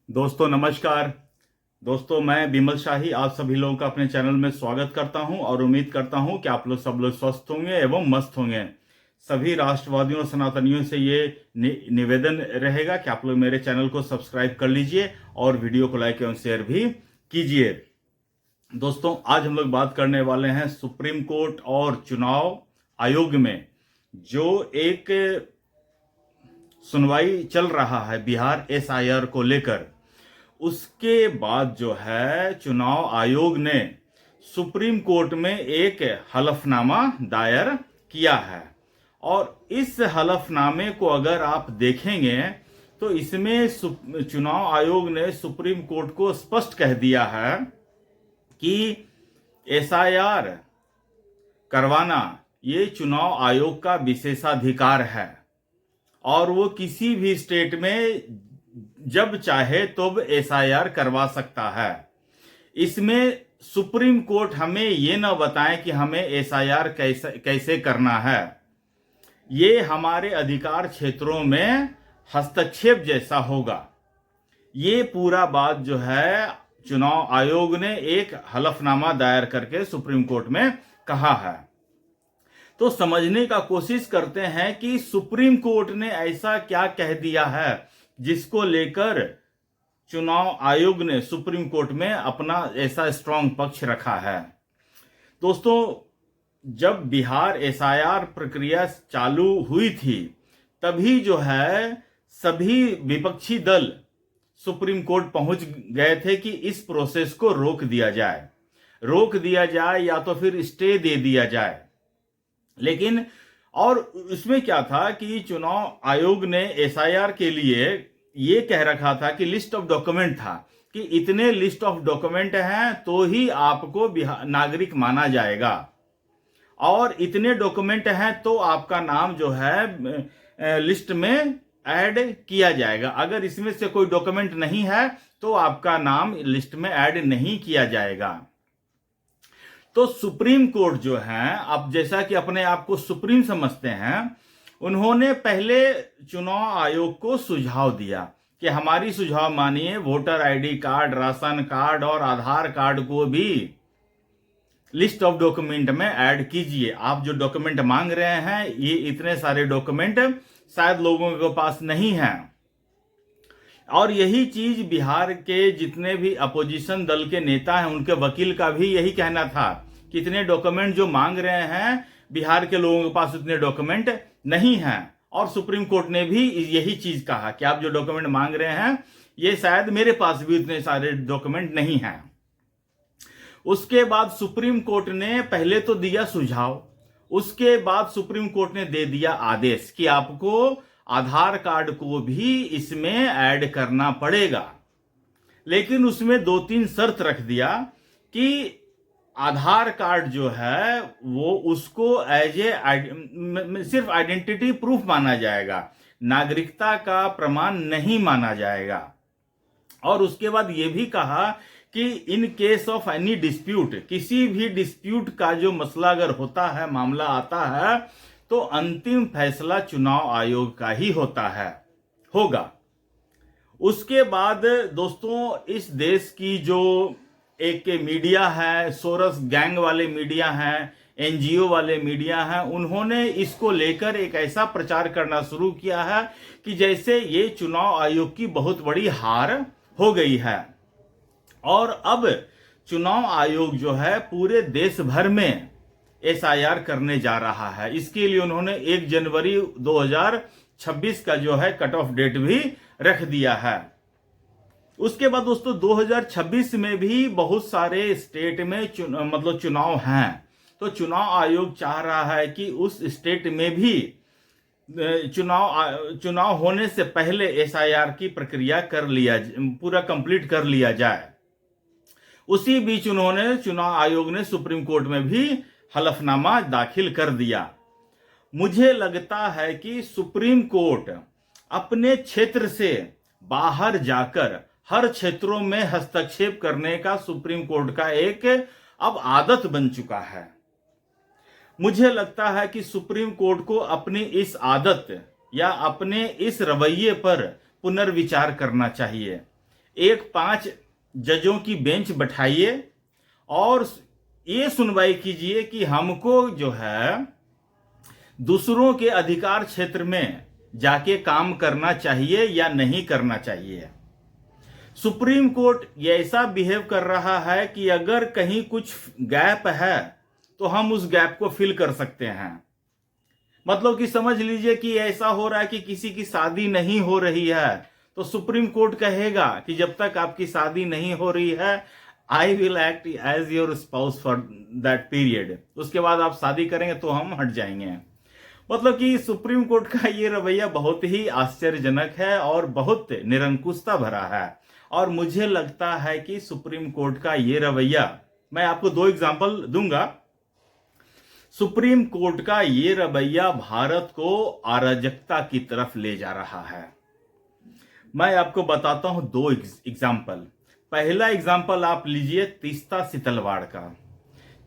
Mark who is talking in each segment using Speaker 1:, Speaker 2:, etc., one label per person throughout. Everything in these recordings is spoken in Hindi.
Speaker 1: दोस्तों नमस्कार। दोस्तों मैं बिमल शाही आप सभी लोगों का अपने चैनल में स्वागत करता हूं और उम्मीद करता हूं कि आप लोग सब लोग स्वस्थ होंगे एवं मस्त होंगे। सभी राष्ट्रवादियों और सनातनियों से ये निवेदन रहेगा कि आप लोग मेरे चैनल को सब्सक्राइब कर लीजिए और वीडियो को लाइक एवं शेयर भी कीजिए। दोस्तों आज हम लोग बात करने वाले हैं सुप्रीम कोर्ट और चुनाव आयोग में जो एक सुनवाई चल रहा है बिहार एसआईआर को लेकर। उसके बाद जो है चुनाव आयोग ने सुप्रीम कोर्ट में एक हलफनामा दायर किया है और इस हलफनामे को अगर आप देखेंगे तो इसमें चुनाव आयोग ने सुप्रीम कोर्ट को स्पष्ट कह दिया है कि एसआईआर करवाना ये चुनाव आयोग का विशेषाधिकार है और वो किसी भी स्टेट में जब चाहे तब एसआईआर करवा सकता है। इसमें सुप्रीम कोर्ट हमें ये न बताए कि हमें एसआईआर कैसे करना है। ये हमारे अधिकार क्षेत्रों में हस्तक्षेप जैसा होगा। ये पूरा बात जो है चुनाव आयोग ने एक हलफनामा दायर करके सुप्रीम कोर्ट में कहा है। तो समझने का कोशिश करते हैं कि सुप्रीम कोर्ट ने ऐसा क्या कह दिया है जिसको लेकर चुनाव आयोग ने सुप्रीम कोर्ट में अपना ऐसा स्ट्रांग पक्ष रखा है। दोस्तों जब बिहार एसआईआर प्रक्रिया चालू हुई थी तभी जो है सभी विपक्षी दल सुप्रीम कोर्ट पहुंच गए थे कि इस प्रोसेस को रोक दिया जाए या तो फिर स्टे दे दिया जाए। लेकिन और उसमें क्या था कि चुनाव आयोग ने एसआईआर के लिए ये कह रखा था कि लिस्ट ऑफ डॉक्यूमेंट था कि इतने लिस्ट ऑफ डॉक्यूमेंट हैं तो ही आपको नागरिक माना जाएगा और इतने डॉक्यूमेंट हैं तो आपका नाम जो है लिस्ट में ऐड किया जाएगा। अगर इसमें से कोई डॉक्यूमेंट नहीं है तो आपका नाम लिस्ट में ऐड नहीं किया जाएगा। तो सुप्रीम कोर्ट जो है, अब जैसा कि अपने आप को सुप्रीम समझते हैं, उन्होंने पहले चुनाव आयोग को सुझाव दिया कि हमारी सुझाव मानिए, voter ID card, ration card और आधार कार्ड को भी लिस्ट ऑफ डॉक्यूमेंट में ऐड कीजिए। आप जो डॉक्यूमेंट मांग रहे हैं ये इतने सारे डॉक्यूमेंट शायद लोगों के पास नहीं है। और यही चीज बिहार के जितने भी अपोजिशन दल के नेता हैं उनके वकील का भी यही कहना था कि इतने डॉक्यूमेंट जो मांग रहे हैं बिहार के लोगों के पास उतने डॉक्यूमेंट नहीं हैं। और सुप्रीम कोर्ट ने भी यही चीज कहा कि आप जो डॉक्यूमेंट मांग रहे हैं ये शायद मेरे पास भी उतने सारे डॉक्यूमेंट नहीं हैं। उसके बाद सुप्रीम कोर्ट ने पहले तो दिया सुझाव, उसके बाद सुप्रीम कोर्ट ने दे दिया आदेश कि आपको आधार कार्ड को भी इसमें ऐड करना पड़ेगा। लेकिन उसमें 2-3 शर्त रख दिया कि आधार कार्ड जो है वो उसको एज ए सिर्फ आइडेंटिटी प्रूफ माना जाएगा, नागरिकता का प्रमाण नहीं माना जाएगा। और उसके बाद ये भी कहा कि in case of any dispute, किसी भी डिस्प्यूट का जो मसला अगर होता है, मामला आता है, तो अंतिम फैसला चुनाव आयोग का ही होगा। उसके बाद दोस्तों इस देश की जो एक मीडिया है, सोरस गैंग वाले मीडिया हैं, एनजीओ वाले मीडिया हैं, उन्होंने इसको लेकर एक ऐसा प्रचार करना शुरू किया है कि जैसे ये चुनाव आयोग की बहुत बड़ी हार हो गई है। और अब चुनाव आयोग जो है पूरे देश भर में एसआईआर करने जा रहा है। इसके लिए उन्होंने 1 जनवरी 2026 का जो है कट ऑफ डेट भी रख दिया है। उसके बाद दोस्तों 2026 में भी बहुत सारे स्टेट में चुनाव हैं। तो चुनाव आयोग चाह रहा है कि उस स्टेट में भी चुनाव होने से पहले एसआईआर की प्रक्रिया पूरा कंप्लीट कर लिया जाए। उसी बीच उन्होंने चुनाव आयोग ने सुप्रीम कोर्ट में भी हलफनामा दाखिल कर दिया। मुझे लगता है कि सुप्रीम कोर्ट अपने क्षेत्र से बाहर जाकर हर क्षेत्रों में हस्तक्षेप करने का सुप्रीम कोर्ट का एक अब आदत बन चुका है। मुझे लगता है कि सुप्रीम कोर्ट को अपनी इस आदत या अपने इस रवैये पर पुनर्विचार करना चाहिए। एक 5 जजों की बेंच बैठाइए और ये सुनवाई कीजिए कि हमको जो है दूसरों के अधिकार क्षेत्र में जाके काम करना चाहिए या नहीं करना चाहिए। सुप्रीम कोर्ट ये ऐसा बिहेव कर रहा है कि अगर कहीं कुछ गैप है तो हम उस गैप को फिल कर सकते हैं। मतलब कि समझ लीजिए कि ऐसा हो रहा है कि किसी की शादी नहीं हो रही है तो सुप्रीम कोर्ट कहेगा कि जब तक आपकी शादी नहीं हो रही है I will act as your spouse for that period, उसके बाद आप शादी करेंगे तो हम हट जाएंगे। मतलब कि सुप्रीम कोर्ट का ये रवैया बहुत ही आश्चर्यजनक है और बहुत निरंकुशता भरा है। और मुझे लगता है कि सुप्रीम कोर्ट का ये रवैया, मैं आपको 2 एग्जांपल दूंगा, सुप्रीम कोर्ट का ये रवैया भारत को अराजकता की तरफ ले जा रहा है। मैं आपको बताता हूं 2 एग्जांपल। पहला एग्जांपल आप लीजिए तीस्ता सितलवाड़ का।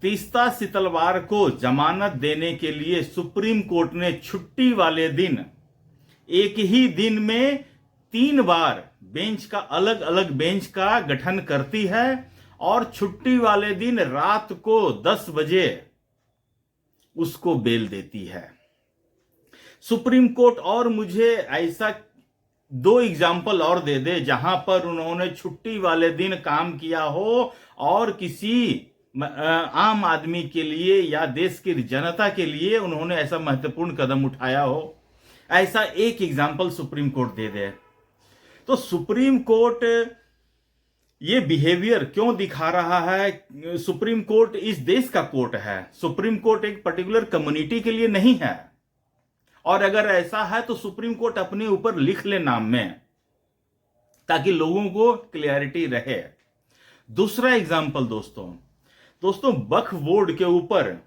Speaker 1: तीस्ता सितलवाड़ को जमानत देने के लिए सुप्रीम कोर्ट ने छुट्टी वाले दिन एक ही दिन में 3 बार बेंच का अलग अलग बेंच का गठन करती है और छुट्टी वाले दिन रात को 10 बजे उसको बेल देती है सुप्रीम कोर्ट। और मुझे ऐसा 2 एग्जाम्पल और दे दे जहां पर उन्होंने छुट्टी वाले दिन काम किया हो और किसी आम आदमी के लिए या देश की जनता के लिए उन्होंने ऐसा महत्वपूर्ण कदम उठाया हो। ऐसा एक एग्जाम्पल सुप्रीम कोर्ट दे दे। तो सुप्रीम कोर्ट ये बिहेवियर क्यों दिखा रहा है? सुप्रीम कोर्ट इस देश का कोर्ट है, सुप्रीम कोर्ट एक पर्टिकुलर कम्युनिटी के लिए नहीं है। और अगर ऐसा है तो सुप्रीम कोर्ट अपने ऊपर लिख ले नाम में, ताकि लोगों को क्लियरिटी रहे। दूसरा एग्जाम्पल दोस्तों वक्फ बोर्ड के ऊपर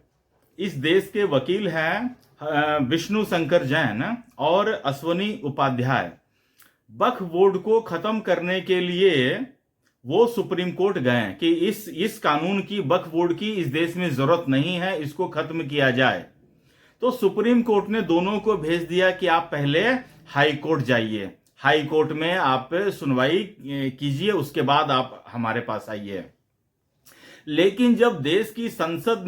Speaker 1: इस देश के वकील हैं विष्णु शंकर जैन और अश्वनी उपाध्याय। वक्फ बोर्ड को खत्म करने के लिए वो सुप्रीम कोर्ट गए कि इस कानून की, वक्फ बोर्ड की इस देश में जरूरत नहीं है, इसको खत्म किया जाए। तो सुप्रीम कोर्ट ने दोनों को भेज दिया कि आप पहले हाई कोर्ट जाइए, हाई कोर्ट में आप सुनवाई कीजिए, उसके बाद आप हमारे पास आइए। लेकिन जब देश की संसद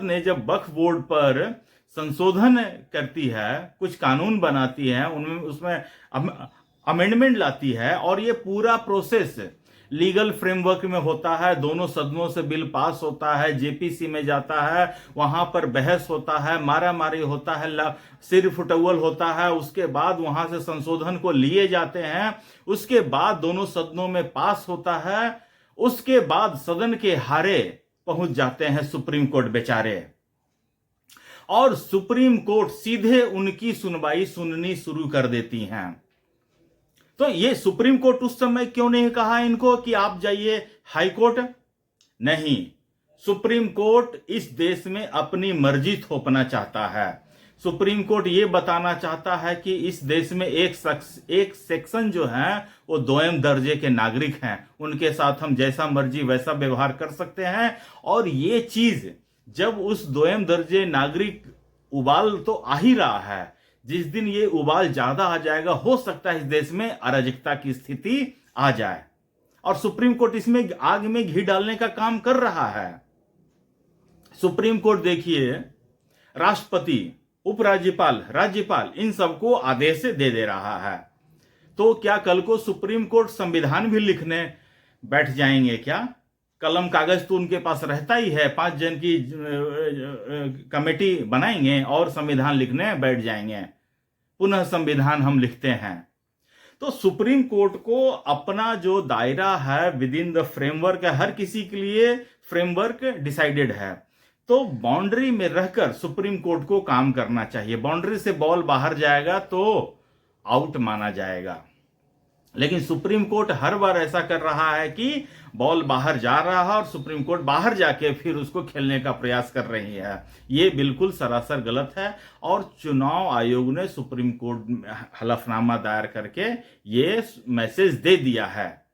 Speaker 1: ने जब वक्फ बोर्ड पर संशोधन करती है, कुछ कानून बनाती है, उसमें अमेंडमेंट लाती है और ये पूरा प्रोसेस लीगल फ्रेमवर्क में होता है, दोनों सदनों से बिल पास होता है, जेपीसी में जाता है, वहां पर बहस होता है, मारामारी होता है, सिर फुटौल होता है, उसके बाद वहां से संशोधन को लिए जाते हैं, उसके बाद दोनों सदनों में पास होता है, उसके बाद सदन के हारे पहुंच जाते हैं सुप्रीम कोर्ट बेचारे, और सुप्रीम कोर्ट सीधे उनकी सुनवाई सुननी शुरू कर देती हैं। तो ये सुप्रीम कोर्ट उस समय क्यों नहीं कहा इनको कि आप जाइए हाई कोर्ट? नहीं, सुप्रीम कोर्ट इस देश में अपनी मर्जी थोपना चाहता है। सुप्रीम कोर्ट ये बताना चाहता है कि इस देश में एक सेक्शन जो है वो दोयम दर्जे के नागरिक हैं, उनके साथ हम जैसा मर्जी वैसा व्यवहार कर सकते हैं। और ये चीज जब उस दोयम दर्जे नागरिक, उबाल तो आ ही रहा है, जिस दिन ये उबाल ज्यादा आ जाएगा हो सकता है इस देश में अराजकता की स्थिति आ जाए, और सुप्रीम कोर्ट इसमें आग में घी डालने का काम कर रहा है। सुप्रीम कोर्ट देखिए राष्ट्रपति, उपराज्यपाल, राज्यपाल इन सबको आदेश दे रहा है। तो क्या कल को सुप्रीम कोर्ट संविधान भी लिखने बैठ जाएंगे क्या? कलम कागज तो उनके पास रहता ही है, 5 जन की कमेटी बनाएंगे और संविधान लिखने बैठ जाएंगे, पुनः संविधान हम लिखते हैं। तो सुप्रीम कोर्ट को अपना जो दायरा है विद इन द फ्रेमवर्क है, हर किसी के लिए फ्रेमवर्क डिसाइडेड है, तो बाउंड्री में रहकर सुप्रीम कोर्ट को काम करना चाहिए। बाउंड्री से बॉल बाहर जाएगा तो आउट माना जाएगा। लेकिन सुप्रीम कोर्ट हर बार ऐसा कर रहा है कि बॉल बाहर जा रहा है और सुप्रीम कोर्ट बाहर जाके फिर उसको खेलने का प्रयास कर रही है। ये बिल्कुल सरासर गलत है और चुनाव आयोग ने सुप्रीम कोर्ट में हलफनामा दायर करके ये मैसेज दे दिया है।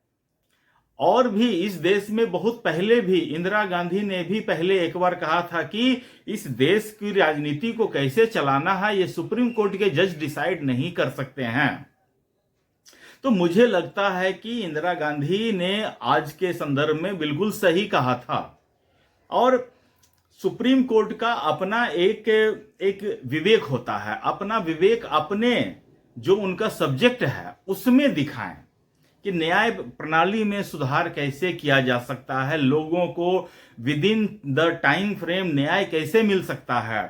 Speaker 1: और भी इस देश में बहुत पहले भी इंदिरा गांधी ने भी पहले एक बार कहा था कि इस देश की राजनीति को कैसे चलाना है ये सुप्रीम कोर्ट के जज डिसाइड नहीं कर सकते हैं। तो मुझे लगता है कि इंदिरा गांधी ने आज के संदर्भ में बिल्कुल सही कहा था। और सुप्रीम कोर्ट का अपना एक विवेक होता है, अपना विवेक अपने जो उनका सब्जेक्ट है उसमें दिखाएं कि न्याय प्रणाली में सुधार कैसे किया जा सकता है, लोगों को with in the time frame न्याय कैसे मिल सकता है।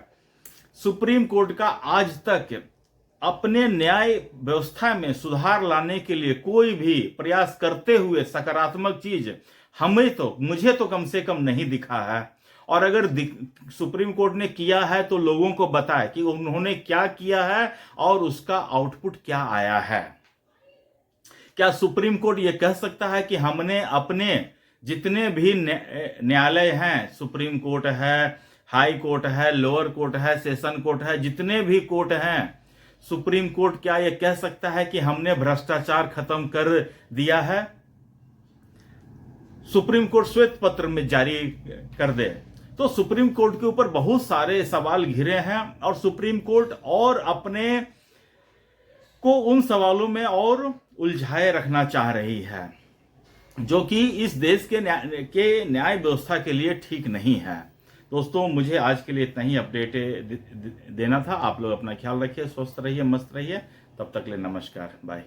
Speaker 1: सुप्रीम कोर्ट का आज तक अपने न्याय व्यवस्था में सुधार लाने के लिए कोई भी प्रयास करते हुए सकारात्मक चीज मुझे तो कम से कम नहीं दिखा है। और अगर सुप्रीम कोर्ट ने किया है तो लोगों को बताए कि उन्होंने क्या किया है और उसका आउटपुट क्या आया है। क्या सुप्रीम कोर्ट यह कह सकता है कि हमने अपने जितने भी न्यायालय हैं, सुप्रीम कोर्ट है, हाई कोर्ट है, लोअर कोर्ट है, सेशन कोर्ट है, जितने भी कोर्ट हैं, सुप्रीम कोर्ट क्या यह कह सकता है कि हमने भ्रष्टाचार खत्म कर दिया है? सुप्रीम कोर्ट श्वेत पत्र में जारी कर दे तो सुप्रीम कोर्ट के ऊपर बहुत सारे सवाल घिरे हैं और सुप्रीम कोर्ट और अपने को उन सवालों में और उलझाए रखना चाह रही है, जो कि इस देश के न्याय व्यवस्था के लिए ठीक नहीं है। दोस्तों, मुझे आज के लिए इतना ही अपडेट देना था। आप लोग अपना ख्याल रखिए, स्वस्थ रहिए, मस्त रहिए। तब तक ले नमस्कार, बाय।